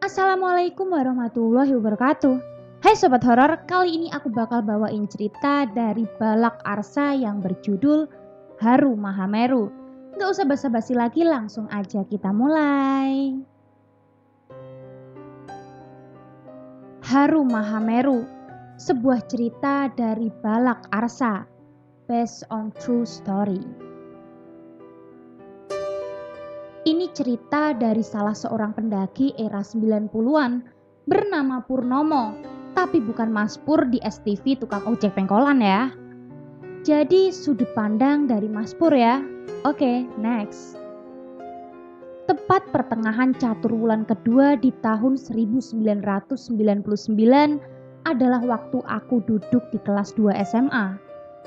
Assalamualaikum warahmatullahi wabarakatuh. Hai sobat horor, kali ini aku bakal bawain cerita dari Balak Arsa yang berjudul Haru Mahameru. Gak usah basa-basi lagi, langsung aja kita mulai. Haru Mahameru, sebuah cerita dari Balak Arsa, based on true story. Ini cerita dari salah seorang pendaki era 90-an bernama Purnomo, tapi bukan Mas Pur di STV tukang ojek pengkolan ya. Jadi sudut pandang dari Mas Pur ya. Oke, next. Tepat pertengahan caturwulan kedua di tahun 1999 adalah waktu aku duduk di kelas 2 SMA.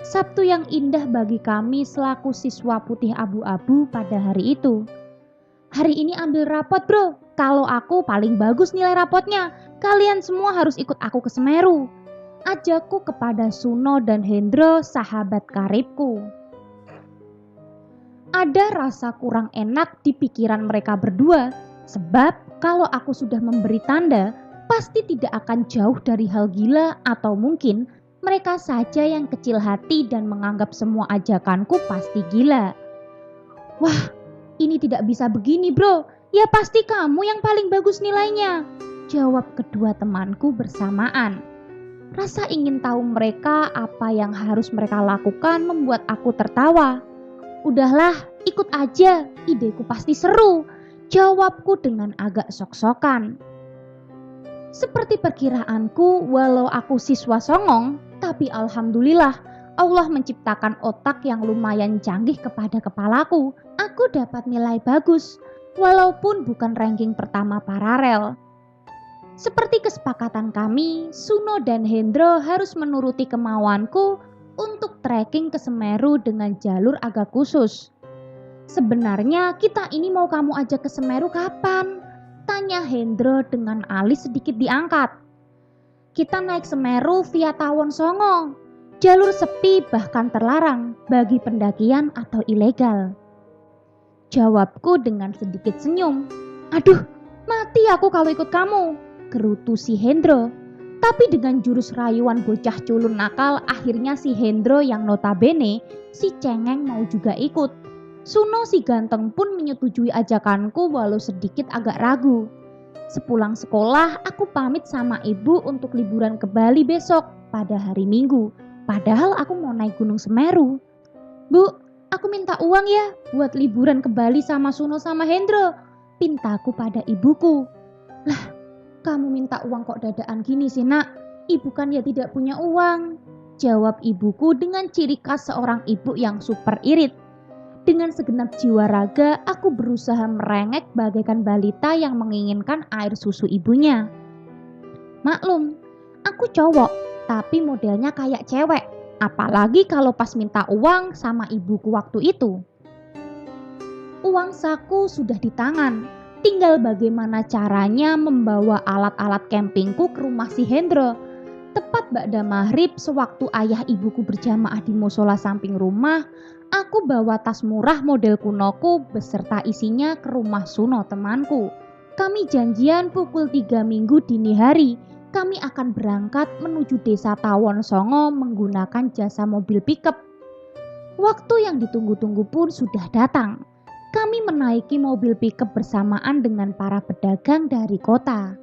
Sabtu yang indah bagi kami selaku siswa putih abu-abu pada hari itu. Hari ini ambil rapot bro, kalau aku paling bagus nilai rapotnya, kalian semua harus ikut aku ke Semeru. Ajakku kepada Suno dan Hendro, sahabat karibku. Ada rasa kurang enak di pikiran mereka berdua, sebab kalau aku sudah memberi tanda, pasti tidak akan jauh dari hal gila atau mungkin mereka saja yang kecil hati dan menganggap semua ajakanku pasti gila. Wah, ini tidak bisa begini bro, ya pasti kamu yang paling bagus nilainya, jawab kedua temanku bersamaan. Rasa ingin tahu mereka apa yang harus mereka lakukan membuat aku tertawa. Udahlah, ikut aja, ideku pasti seru, jawabku dengan agak sok-sokan. Seperti perkiraanku, walau aku siswa songong, tapi alhamdulillah Allah menciptakan otak yang lumayan canggih kepada kepalaku. Aku dapat nilai bagus, walaupun bukan ranking pertama paralel. Seperti kesepakatan kami, Suno dan Hendro harus menuruti kemauanku untuk trekking ke Semeru dengan jalur agak khusus. Sebenarnya kita ini mau kamu ajak ke Semeru kapan? Tanya Hendro dengan alis sedikit diangkat. Kita naik Semeru via Tawon Songo. Jalur sepi bahkan terlarang bagi pendakian atau ilegal. Jawabku dengan sedikit senyum. Aduh, mati aku kalau ikut kamu, gerutu si Hendro. Tapi dengan jurus rayuan bocah culun nakal, akhirnya si Hendro yang notabene si cengeng mau juga ikut. Suno si ganteng pun menyetujui ajakanku walau sedikit agak ragu. Sepulang sekolah, aku pamit sama ibu untuk liburan ke Bali besok pada hari Minggu. Padahal aku mau naik Gunung Semeru. Bu, aku minta uang ya buat liburan ke Bali sama Suno sama Hendro, pintaku pada ibuku. Lah, kamu minta uang kok dadaan gini sih nak? Ibu kan ya tidak punya uang, jawab ibuku dengan ciri khas seorang ibu yang super irit. Dengan segenap jiwa raga, aku berusaha merengek bagaikan balita yang menginginkan air susu ibunya. Maklum, aku cowok, tapi modelnya kayak cewek. Apalagi kalau pas minta uang sama ibuku waktu itu. Uang saku sudah di tangan. Tinggal bagaimana caranya membawa alat-alat campingku ke rumah si Hendro. Tepat ba'da maghrib sewaktu ayah ibuku berjamaah di musola samping rumah, aku bawa tas murah model kunoku beserta isinya ke rumah Suno temanku. Kami janjian pukul 3 minggu dini hari. Kami akan berangkat menuju desa Tawon Songo menggunakan jasa mobil pickup. Waktu yang ditunggu-tunggu pun sudah datang. Kami menaiki mobil pickup bersamaan dengan para pedagang dari kota.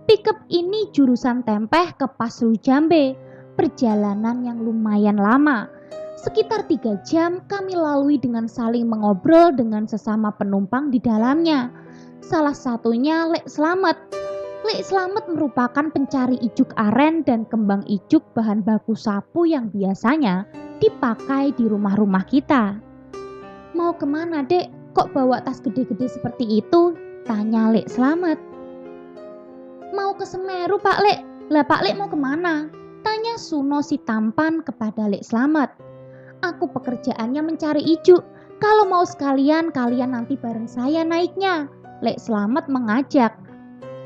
Pickup ini jurusan Tempeh ke Pasru Jambe, perjalanan yang lumayan lama. Sekitar 3 jam kami lalui dengan saling mengobrol dengan sesama penumpang di dalamnya. Salah satunya Lek Slamet. Lek Slamet merupakan pencari ijuk aren dan kembang ijuk bahan baku sapu yang biasanya dipakai di rumah-rumah kita. Mau kemana dek? Kok bawa tas gede-gede seperti itu? Tanya Lek Slamet. Mau ke Semeru Pak Lek. Lah Pak Lek mau kemana? Tanya Suno si tampan kepada Lek Slamet. Aku pekerjaannya mencari ijuk. Kalau mau sekalian kalian nanti bareng saya naiknya. Lek Slamet mengajak.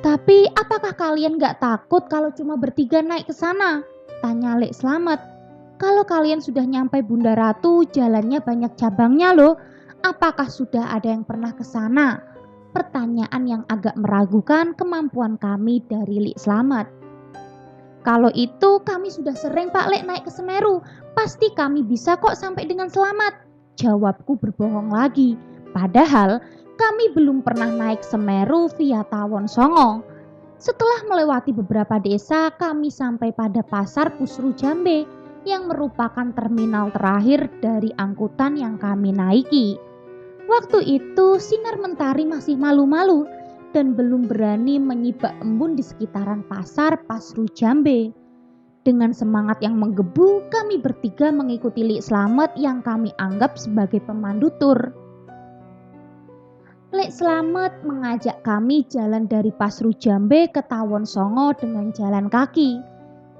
Tapi apakah kalian gak takut kalau cuma bertiga naik ke sana? Tanya Lek Slamet. Kalau kalian sudah nyampe Bunda Ratu, jalannya banyak cabangnya loh. Apakah sudah ada yang pernah ke sana? pertanyaan yang agak meragukan kemampuan kami dari Lik Slamet. Kalau itu kami sudah sering Pak Lek naik ke Semeru, pasti kami bisa kok sampai dengan selamat. Jawabku berbohong lagi, padahal kami belum pernah naik Semeru via Tawon Songo. Setelah melewati beberapa desa, kami sampai pada pasar Pusru Jambe yang merupakan terminal terakhir dari angkutan yang kami naiki. Waktu itu sinar mentari masih malu-malu dan belum berani menyibak embun di sekitaran pasar Pusru Jambe. Dengan semangat yang menggebu, kami bertiga mengikuti Lik Slamet yang kami anggap sebagai pemandu tur. Lik Slamet mengajak kami jalan dari Pusru Jambe ke Tawon Songo dengan jalan kaki.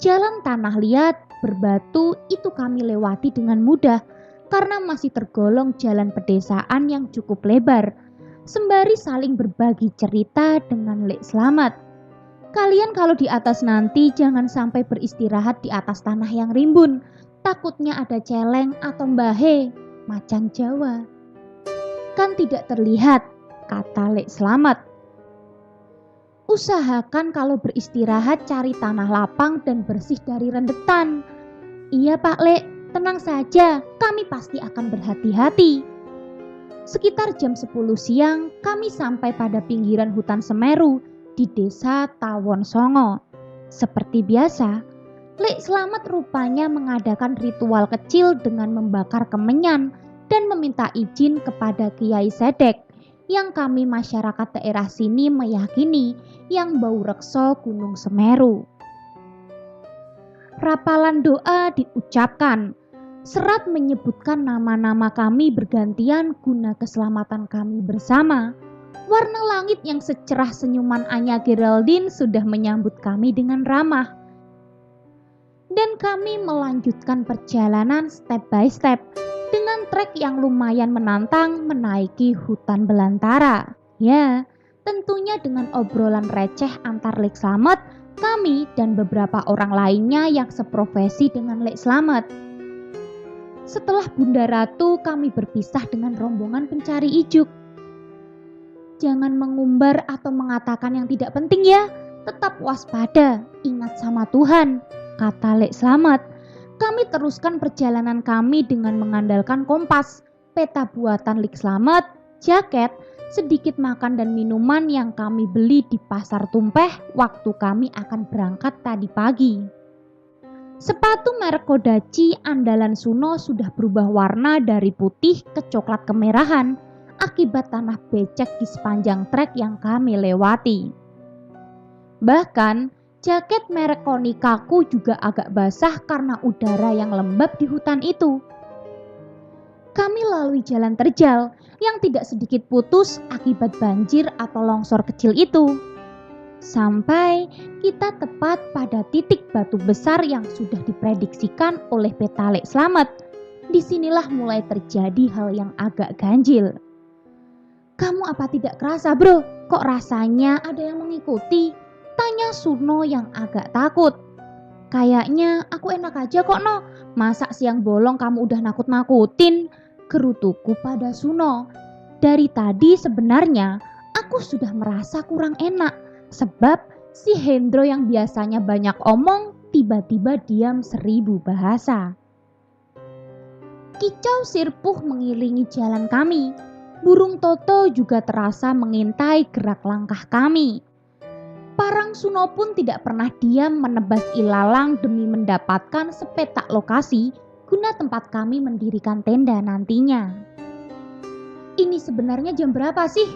Jalan tanah liat, berbatu itu kami lewati dengan mudah karena masih tergolong jalan pedesaan yang cukup lebar. Sembari saling berbagi cerita dengan Lik Slamet. Kalian kalau di atas nanti jangan sampai beristirahat di atas tanah yang rimbun. Takutnya ada celeng atau mbahe, macan Jawa. Kan tidak terlihat, kata Lik Slamet. Usahakan kalau beristirahat cari tanah lapang dan bersih dari rendetan. Iya Pak Lek, tenang saja, kami pasti akan berhati-hati. Sekitar jam 10 siang, kami sampai pada pinggiran hutan Semeru di desa Tawon Songo. Seperti biasa, Lik Slamet rupanya mengadakan ritual kecil dengan membakar kemenyan dan meminta izin kepada Kiai Sedek yang kami masyarakat daerah sini meyakini yang bau rekso Gunung Semeru. Rapalan doa diucapkan. Serat menyebutkan nama-nama kami bergantian guna keselamatan kami bersama. Warna langit yang secerah senyuman Anya Geraldine sudah menyambut kami dengan ramah. Dan kami melanjutkan perjalanan step by step dengan trek yang lumayan menantang menaiki hutan belantara. Ya, tentunya dengan obrolan receh antar Lik Slamet, kami dan beberapa orang lainnya yang seprofesi dengan Lik Slamet. Setelah Bunda Ratu, kami berpisah dengan rombongan pencari ijuk. Jangan mengumbar atau mengatakan yang tidak penting ya, tetap waspada, ingat sama Tuhan, kata Lik Slamet. Kami teruskan perjalanan kami dengan mengandalkan kompas, peta buatan Lik Slamet, jaket, sedikit makan dan minuman yang kami beli di pasar Tumpeh waktu kami akan berangkat tadi pagi. Sepatu merek Kodachi andalan Suno sudah berubah warna dari putih ke coklat kemerahan akibat tanah becek di sepanjang trek yang kami lewati. Bahkan, jaket merek Konikaku juga agak basah karena udara yang lembab di hutan itu. Kami lalui jalan terjal yang tidak sedikit putus akibat banjir atau longsor kecil itu. Sampai kita tepat pada titik batu besar yang sudah diprediksikan oleh peta Lik Slamet. Disinilah mulai terjadi hal yang agak ganjil. Kamu apa tidak kerasa bro? Kok rasanya ada yang mengikuti? Tanya Suno yang agak takut. Kayaknya aku enak aja kok no. Masa siang bolong kamu udah nakut-nakutin? Gerutuku pada Suno. Dari tadi sebenarnya aku sudah merasa kurang enak. Sebab si Hendro yang biasanya banyak omong tiba-tiba diam 1000 bahasa. Kicau sirpuh mengiringi jalan kami. Burung Toto juga terasa mengintai gerak langkah kami. Parang Suno pun tidak pernah diam menebas ilalang demi mendapatkan sepetak lokasi guna tempat kami mendirikan tenda nantinya. Ini sebenarnya jam berapa sih?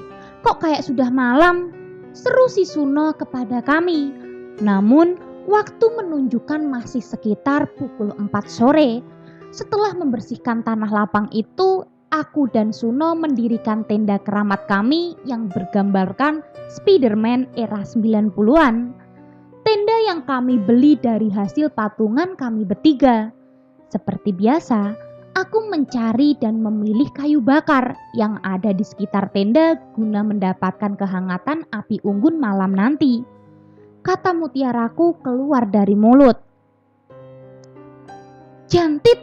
Kok kayak sudah malam? Seru si Suno kepada kami. Namun waktu menunjukkan masih sekitar pukul 4 sore. Setelah membersihkan tanah lapang itu, aku dan Suno mendirikan tenda keramat kami yang bergambarkan Spiderman era 90-an. Tenda yang kami beli dari hasil patungan kami bertiga. Seperti biasa, aku mencari dan memilih kayu bakar yang ada di sekitar tenda guna mendapatkan kehangatan api unggun malam nanti. Kata mutiaraku keluar dari mulut. Jantit,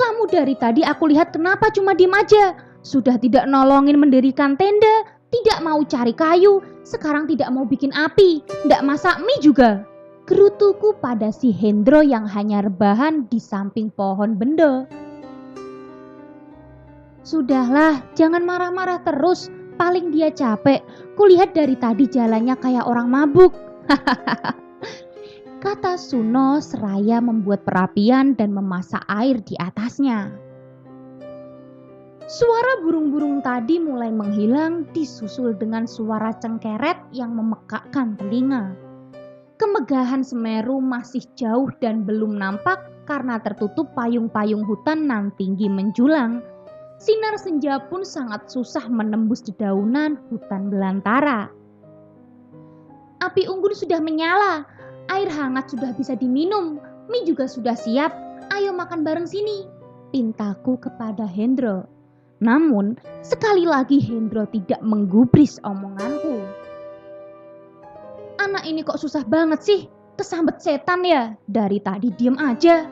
kamu dari tadi aku lihat kenapa cuma diem aja? Sudah tidak nolongin mendirikan tenda, Tidak mau cari kayu, sekarang tidak mau bikin api, tidak masak mie juga. Gerutuku pada si Hendro yang hanya rebahan di samping pohon bendo. Sudahlah, jangan marah-marah terus, paling dia capek. Kulihat dari tadi jalannya kayak orang mabuk. Kata Suno seraya membuat perapian dan memasak air di atasnya. Suara burung-burung tadi mulai menghilang disusul dengan suara cengkeret yang memekakkan telinga. Kemegahan Semeru masih jauh dan belum nampak karena tertutup payung-payung hutan nan tinggi menjulang. Sinar senja pun sangat susah menembus dedaunan hutan belantara. Api unggun sudah menyala, air hangat sudah bisa diminum, mie juga sudah siap, ayo makan bareng sini, pintaku kepada Hendro. Namun, sekali lagi Hendro tidak menggubris omonganku. Anak ini kok susah banget sih, kesambet setan ya, dari tadi diem aja.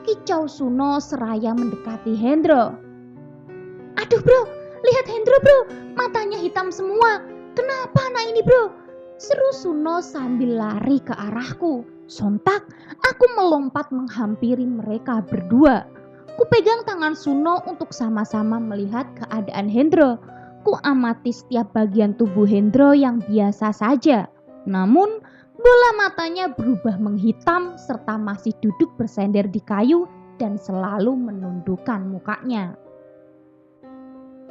Kicau Suno seraya mendekati Hendro. Aduh bro, lihat Hendro bro, matanya hitam semua, kenapa anak ini bro? Seru Suno sambil lari ke arahku. Sontak, aku melompat menghampiri mereka berdua. Kupegang tangan Suno untuk sama-sama melihat keadaan Hendro. Ku amati setiap bagian tubuh Hendro yang biasa saja. Namun, bola matanya berubah menghitam serta masih duduk bersender di kayu dan selalu menundukkan mukanya.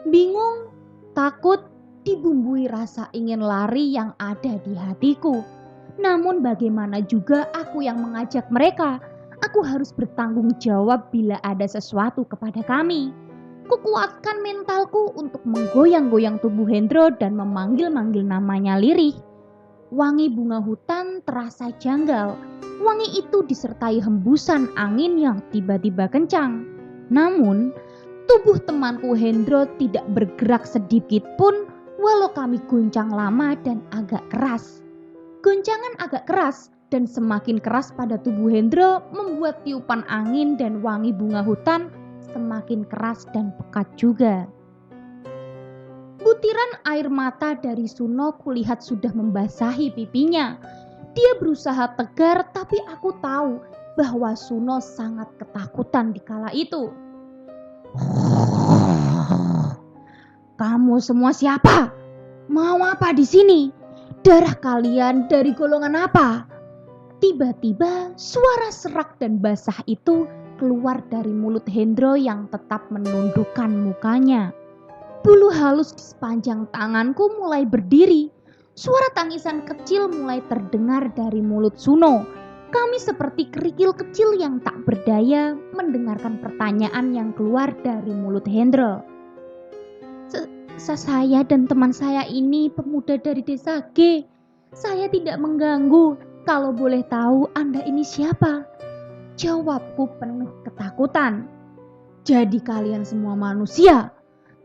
Bingung, takut, dibumbui rasa ingin lari yang ada di hatiku. Namun bagaimana juga aku yang mengajak mereka. Aku harus bertanggung jawab bila ada sesuatu kepada kami. Kukuatkan mentalku untuk menggoyang-goyang tubuh Hendro dan memanggil-manggil namanya lirih. Wangi bunga hutan terasa janggal. Wangi itu disertai hembusan angin yang tiba-tiba kencang. Namun, tubuh temanku Hendro tidak bergerak sedikit pun walau kami goncang lama dan agak keras. Goncangan agak keras dan semakin keras pada tubuh Hendro membuat tiupan angin dan wangi bunga hutan semakin keras dan pekat juga. Butiran air mata dari Suno kulihat sudah membasahi pipinya. Dia berusaha tegar tapi aku tahu bahwa Suno sangat ketakutan di kala itu. Kamu semua siapa? Mau apa di sini? Darah kalian dari golongan apa? Tiba-tiba suara serak dan basah itu keluar dari mulut Hendro yang tetap menundukkan mukanya. Bulu halus di sepanjang tanganku mulai berdiri. Suara tangisan kecil mulai terdengar dari mulut Suno. Kami seperti kerikil kecil yang tak berdaya mendengarkan pertanyaan yang keluar dari mulut Hendro. Saya dan teman saya ini pemuda dari desa G. Saya tidak mengganggu. Kalau boleh tahu Anda ini siapa? Jawabku penuh ketakutan. Jadi kalian semua manusia?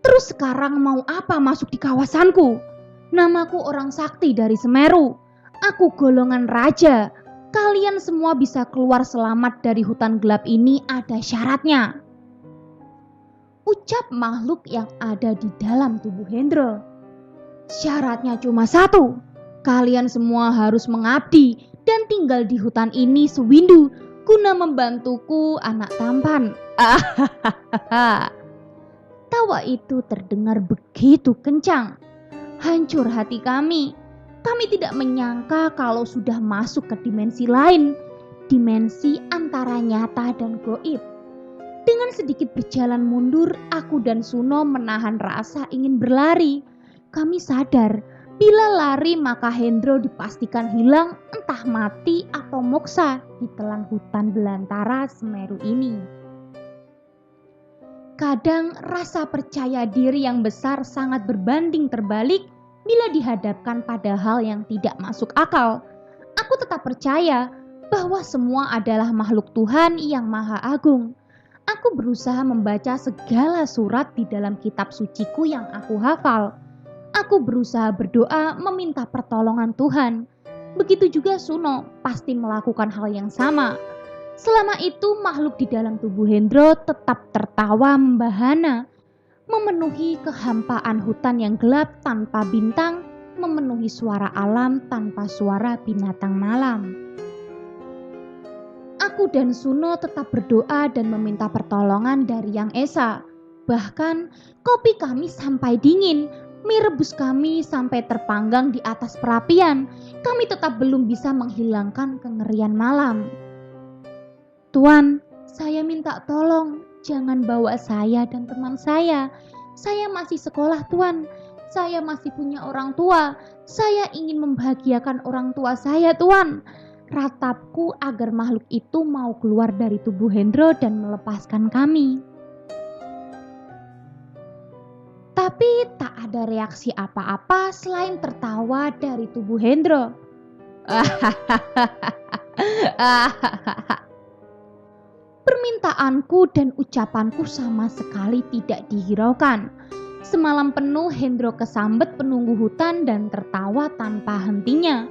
Terus sekarang mau apa masuk di kawasanku? Namaku orang sakti dari Semeru. Aku golongan raja. Kalian semua bisa keluar selamat dari hutan gelap ini ada syaratnya. Ucap makhluk yang ada di dalam tubuh Hendro. Syaratnya cuma satu. Kalian semua harus mengabdi dan tinggal di hutan ini sewindu guna membantuku anak tampan. Tawa itu terdengar begitu kencang. Hancur hati kami. Kami tidak menyangka kalau sudah masuk ke dimensi lain. Dimensi antara nyata dan goib. Dengan sedikit berjalan mundur, aku dan Suno menahan rasa ingin berlari. Kami sadar, bila lari maka Hendro dipastikan hilang, entah mati atau moksa di telan hutan belantara Semeru ini. Kadang rasa percaya diri yang besar sangat berbanding terbalik bila dihadapkan pada hal yang tidak masuk akal. Aku tetap percaya bahwa semua adalah makhluk Tuhan yang Maha Agung. Aku berusaha membaca segala surat di dalam kitab suciku yang aku hafal. Aku berusaha berdoa meminta pertolongan Tuhan. Begitu juga Suno pasti melakukan hal yang sama. Selama itu makhluk di dalam tubuh Hendro tetap tertawa membahana. memenuhi kehampaan hutan yang gelap tanpa bintang, memenuhi suara alam tanpa suara binatang malam. Aku dan Suno tetap berdoa dan meminta pertolongan dari Yang Esa. Bahkan kopi kami sampai dingin, mie rebus kami sampai terpanggang di atas perapian. Kami tetap belum bisa menghilangkan kengerian malam. Tuan, saya minta tolong, jangan bawa saya dan teman saya. Saya masih sekolah, Tuan. Saya masih punya orang tua. Saya ingin membahagiakan orang tua saya, Tuan. Ratapku agar makhluk itu mau keluar dari tubuh Hendro dan melepaskan kami. Tapi tak ada reaksi apa-apa selain tertawa dari tubuh Hendro. Permintaanku dan ucapanku sama sekali tidak dihiraukan. Semalam penuh Hendro kesambet penunggu hutan dan tertawa tanpa hentinya.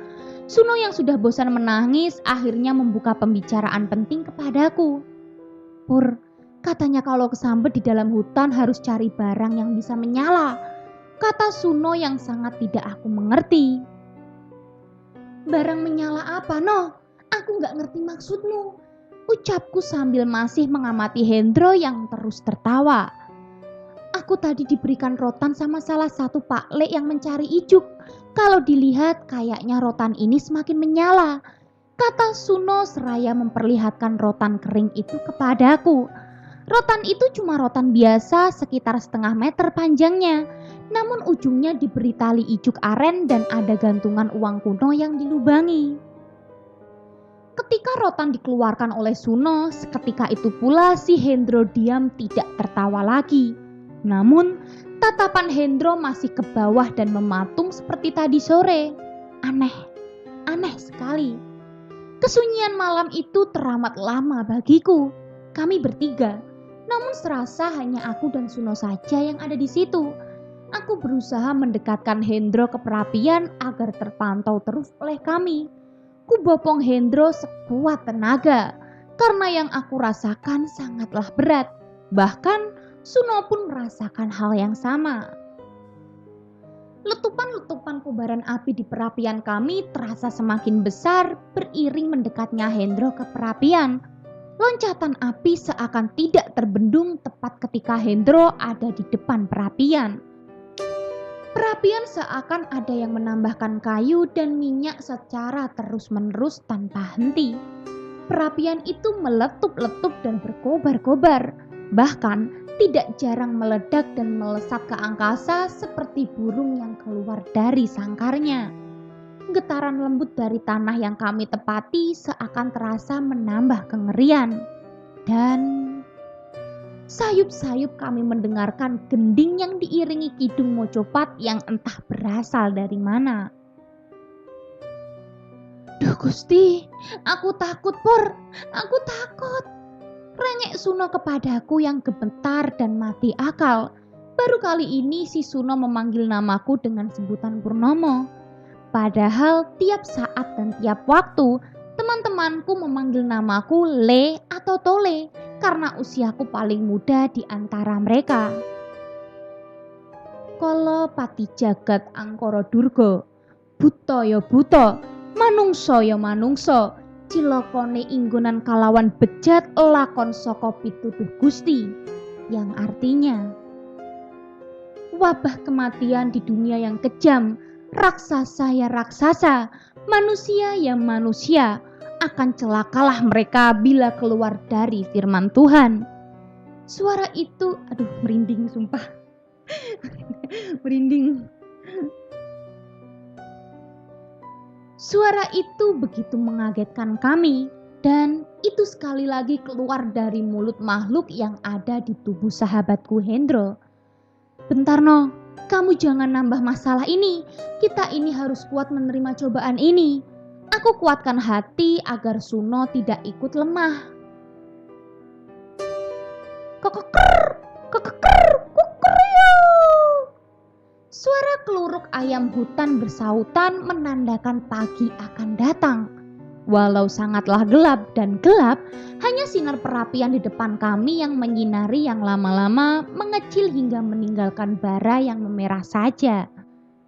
Suno yang sudah bosan menangis akhirnya membuka pembicaraan penting kepadaku. Pur, katanya kalau kesambet di dalam hutan harus cari barang yang bisa menyala, kata Suno yang sangat tidak aku mengerti. Barang menyala apa, No? Aku gak ngerti maksudmu, ucapku sambil masih mengamati Hendro yang terus tertawa. Aku tadi diberikan rotan sama salah satu Pak Le yang mencari ijuk. Kalau dilihat kayaknya rotan ini semakin menyala, kata Suno seraya memperlihatkan rotan kering itu kepadaku. Rotan itu cuma rotan biasa sekitar setengah meter panjangnya, namun ujungnya diberi tali ijuk aren dan ada gantungan uang kuno yang dilubangi. Ketika rotan dikeluarkan oleh Suno, seketika itu pula si Hendro diam tidak tertawa lagi. Namun, tatapan Hendro masih ke bawah dan mematung seperti tadi sore. Aneh sekali. Kesunyian malam itu teramat lama bagiku. Kami bertiga, namun serasa hanya aku dan Suno saja yang ada di situ. Aku berusaha mendekatkan Hendro ke perapian agar terpantau terus oleh kami. Kubopong Hendro sekuat tenaga, karena yang aku rasakan sangatlah berat. Bahkan Suno pun merasakan hal yang sama. Letupan-letupan kobaran api di perapian kami terasa semakin besar beriring mendekatnya Hendro ke perapian. Loncatan api seakan tidak terbendung tepat ketika Hendro ada di depan perapian. Perapian seakan ada yang menambahkan kayu dan minyak secara terus-menerus tanpa henti. Perapian itu meletup-letup dan berkobar-kobar. Bahkan tidak jarang meledak dan melesat ke angkasa seperti burung yang keluar dari sangkarnya. Getaran lembut dari tanah yang kami tepati seakan terasa menambah kengerian. Dan sayup-sayup kami mendengarkan gending yang diiringi kidung mocopat yang entah berasal dari mana. Duh Gusti, aku takut Pur, aku takut. Rengek Suno kepadaku yang gemetar dan mati akal. Baru kali ini si Suno memanggil namaku dengan sebutan Purnomo. Padahal tiap saat dan tiap waktu teman-temanku memanggil namaku Le atau Tole karena usiaku paling muda di antara mereka. Kala pati jagat angkara durga, buta ya buta, manungsa ya manungsa, cilokone inggonan kalawan bejat lakon saka pituduh Gusti, yang artinya wabah kematian di dunia yang kejam, raksasa ya raksasa, manusia ya manusia, akan celakalah mereka bila keluar dari firman Tuhan. Suara itu, aduh merinding sumpah. Merinding. Suara itu begitu mengagetkan kami dan itu sekali lagi keluar dari mulut makhluk yang ada di tubuh sahabatku Hendro. Bentar No, kamu jangan nambah masalah ini. Kita ini harus kuat menerima cobaan ini. Aku kuatkan hati agar Suno tidak ikut lemah. Kekeker, kekeker, kukerio. Suara keluruk ayam hutan bersautan menandakan pagi akan datang. Walau sangatlah gelap dan gelap, hanya sinar perapian di depan kami yang menyinari yang lama-lama mengecil hingga meninggalkan bara yang memerah saja.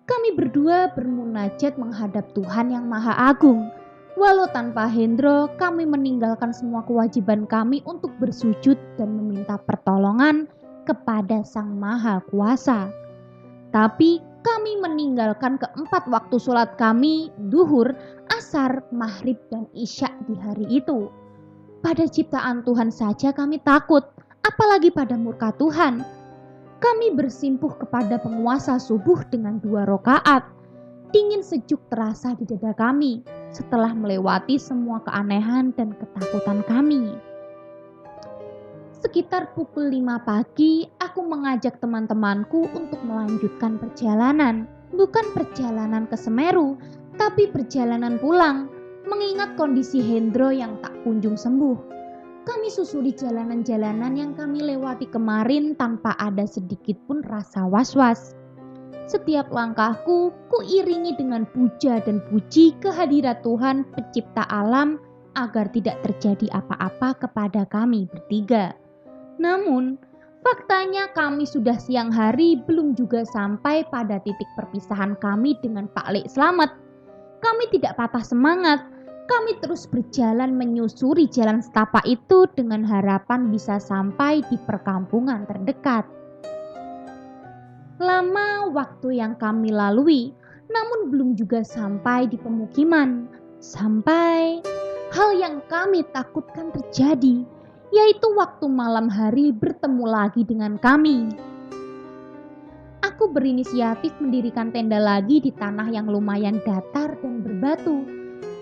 Kami berdua bermunajat menghadap Tuhan yang Maha Agung. Walau tanpa Hendro, kami meninggalkan semua kewajiban kami untuk bersujud dan meminta pertolongan kepada Sang Maha Kuasa. Tapi kami meninggalkan keempat waktu sholat kami, duhur, asar, maghrib, dan isya di hari itu. Pada ciptaan Tuhan saja kami takut, apalagi pada murka Tuhan. Kami bersimpuh kepada penguasa subuh dengan 2 rakaat. Dingin sejuk terasa di dada kami setelah melewati semua keanehan dan ketakutan kami. Sekitar pukul 5 pagi, aku mengajak teman-temanku untuk melanjutkan perjalanan. Bukan perjalanan ke Semeru, tapi perjalanan pulang, mengingat kondisi Hendro yang tak kunjung sembuh. Kami susuri jalanan-jalanan yang kami lewati kemarin tanpa ada sedikit pun rasa was-was. Setiap langkahku, kuiringi dengan puja dan puji kehadirat Tuhan pencipta alam agar tidak terjadi apa-apa kepada kami bertiga. Namun, faktanya kami sudah siang hari belum juga sampai pada titik perpisahan kami dengan Pak Lek Slamet. Kami tidak patah semangat. Kami terus berjalan menyusuri jalan setapak itu dengan harapan bisa sampai di perkampungan terdekat. Lama waktu yang kami lalui, namun belum juga sampai di pemukiman. Sampai hal yang kami takutkan terjadi, yaitu waktu malam hari bertemu lagi dengan kami. Aku berinisiatif mendirikan tenda lagi di tanah yang lumayan datar dan berbatu.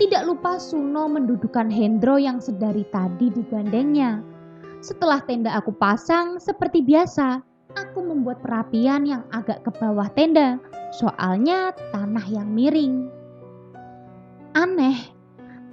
Tidak lupa Suno mendudukan Hendro yang sedari tadi digandengnya. Setelah tenda aku pasang, seperti biasa, aku membuat perapian yang agak ke bawah tenda, soalnya tanah yang miring. Aneh,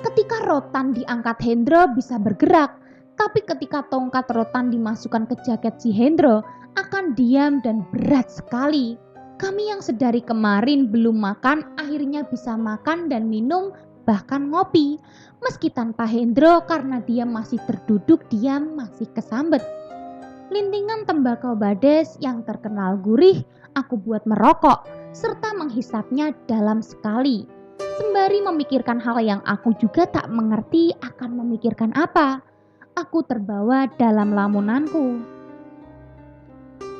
ketika rotan diangkat Hendro bisa bergerak, tapi ketika tongkat rotan dimasukkan ke jaket si Hendro, akan diam dan berat sekali. Kami yang sedari kemarin belum makan, akhirnya bisa makan dan minum, bahkan ngopi. Meski tanpa Hendro karena dia masih terduduk diam, masih kesambet. Lintingan tembakau bades yang terkenal gurih, aku buat merokok, serta menghisapnya dalam sekali. Sembari memikirkan hal yang aku juga tak mengerti akan memikirkan apa. Aku terbawa dalam lamunanku.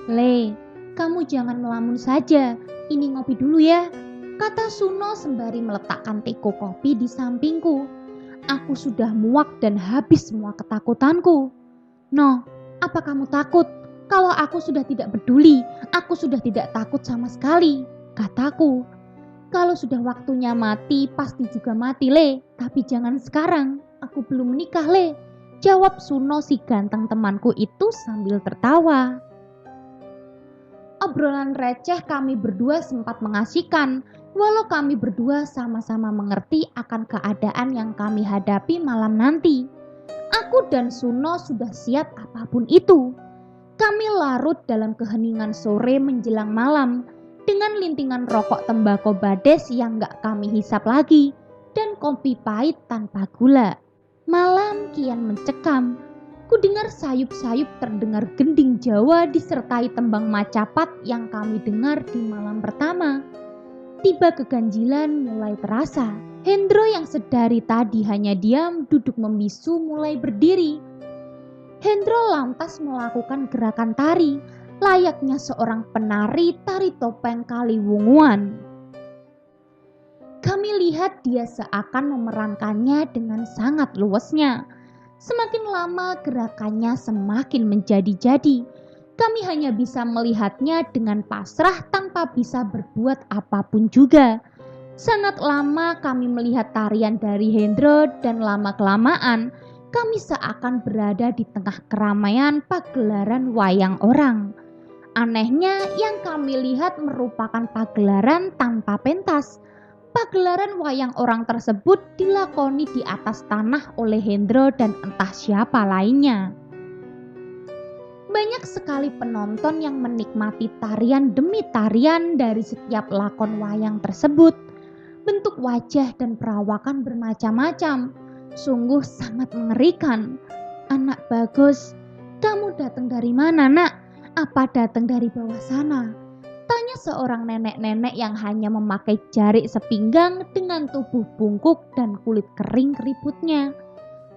Le, kamu jangan melamun saja, ini ngopi dulu ya, kata Suno sembari meletakkan teko kopi di sampingku. Aku sudah muak dan habis semua ketakutanku. No, apa kamu takut? Kalau aku sudah tidak peduli, aku sudah tidak takut sama sekali, kataku. Kalau sudah waktunya mati, pasti juga mati, Le, tapi jangan sekarang, aku belum menikah, Le, jawab Suno si ganteng temanku itu sambil tertawa. Obrolan receh kami berdua sempat mengasihkan, walau kami berdua sama-sama mengerti akan keadaan yang kami hadapi malam nanti. Aku dan Suno sudah siap apapun itu. Kami larut dalam keheningan sore menjelang malam, dengan lintingan rokok tembakau bades yang gak kami hisap lagi, dan kopi pahit tanpa gula. Malam kian mencekam. Kudengar sayup-sayup terdengar gending Jawa disertai tembang macapat yang kami dengar di malam pertama. Tiba keganjilan mulai terasa. Hendro yang sedari tadi hanya diam duduk membisu mulai berdiri. Hendro lantas melakukan gerakan tari, layaknya seorang penari tari topeng Kaliwunguan. Kami lihat dia seakan memerankannya dengan sangat luwesnya. Semakin lama gerakannya semakin menjadi-jadi. Kami hanya bisa melihatnya dengan pasrah tanpa bisa berbuat apapun juga. Sangat lama kami melihat tarian dari Hendro dan lama-kelamaan kami seakan berada di tengah keramaian pagelaran wayang orang. Anehnya yang kami lihat merupakan pagelaran tanpa pentas. Pagelaran wayang orang tersebut dilakoni di atas tanah oleh Hendro dan entah siapa lainnya. Banyak sekali penonton yang menikmati tarian demi tarian dari setiap lakon wayang tersebut. Bentuk wajah dan perawakan bermacam-macam. Sungguh sangat mengerikan. Anak bagus, kamu datang dari mana, Nak? Apa datang dari bawah sana? Tanya seorang nenek-nenek yang hanya memakai jarik sepinggang dengan tubuh bungkuk dan kulit kering keriputnya.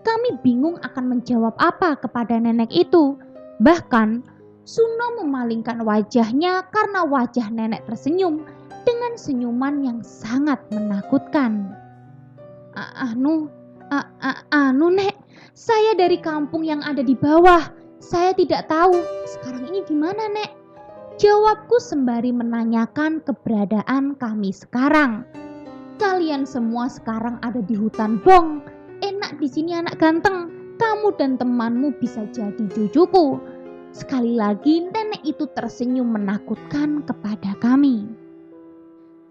Kami bingung akan menjawab apa kepada nenek itu. Bahkan, Suno memalingkan wajahnya karena wajah nenek tersenyum dengan senyuman yang sangat menakutkan. Anu Nek, saya dari kampung yang ada di bawah. Saya tidak tahu sekarang ini di mana, Nek. Jawabku sembari menanyakan keberadaan kami sekarang. Kalian semua sekarang ada di hutan Bong. Enak di sini anak ganteng. Kamu dan temanmu bisa jadi cucuku. Sekali lagi nenek itu tersenyum menakutkan kepada kami.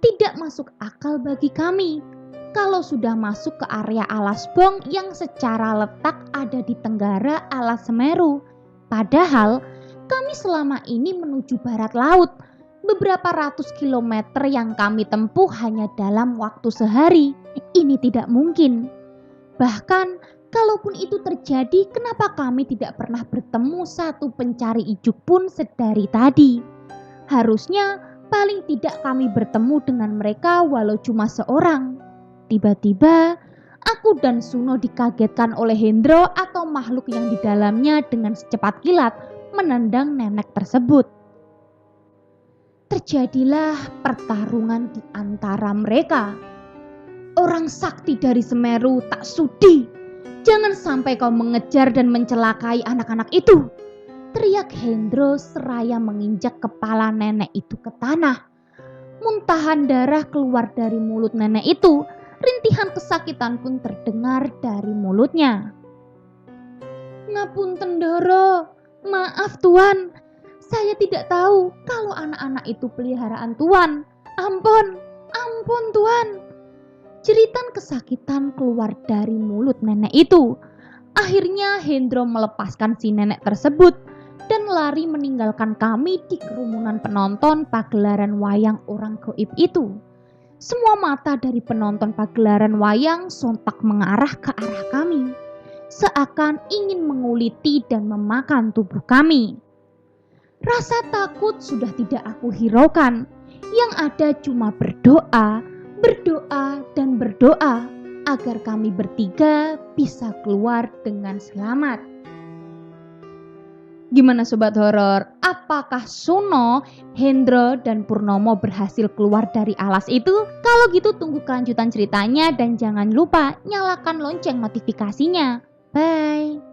Tidak masuk akal bagi kami kalau sudah masuk ke area alas Bong yang secara letak ada di tenggara alas Semeru. Padahal kami selama ini menuju barat laut. Beberapa ratus kilometer yang kami tempuh hanya dalam waktu sehari. Ini tidak mungkin. Bahkan kalaupun itu terjadi, kenapa kami tidak pernah bertemu satu pencari ijuk pun sedari tadi? Harusnya paling tidak kami bertemu dengan mereka walau cuma seorang. Tiba-tiba aku dan Suno dikagetkan oleh Hendro atau makhluk yang di dalamnya dengan secepat kilat menendang nenek tersebut. Terjadilah pertarungan di antara mereka. Orang sakti dari Semeru tak sudi. Jangan sampai kau mengejar dan mencelakai anak-anak itu, teriak Hendro seraya menginjak kepala nenek itu ke tanah. Muntahan darah keluar dari mulut nenek itu. Rintihan kesakitan pun terdengar dari mulutnya. Ngapunten Doro, maaf Tuan. Saya tidak tahu kalau anak-anak itu peliharaan Tuan. Ampun Tuan. Jeritan kesakitan keluar dari mulut nenek itu. Akhirnya Hendro melepaskan si nenek tersebut dan lari meninggalkan kami di kerumunan penonton pagelaran wayang orang gaib itu. Semua mata dari penonton pagelaran wayang sontak mengarah ke arah kami, seakan ingin menguliti dan memakan tubuh kami. Rasa takut sudah tidak aku hiraukan. Yang ada cuma berdoa dan berdoa agar kami bertiga bisa keluar dengan selamat. Gimana Sobat Horor? Apakah Suno, Hendro, dan Purnomo berhasil keluar dari alas itu? Kalau gitu tunggu kelanjutan ceritanya dan jangan lupa nyalakan lonceng notifikasinya. Bye!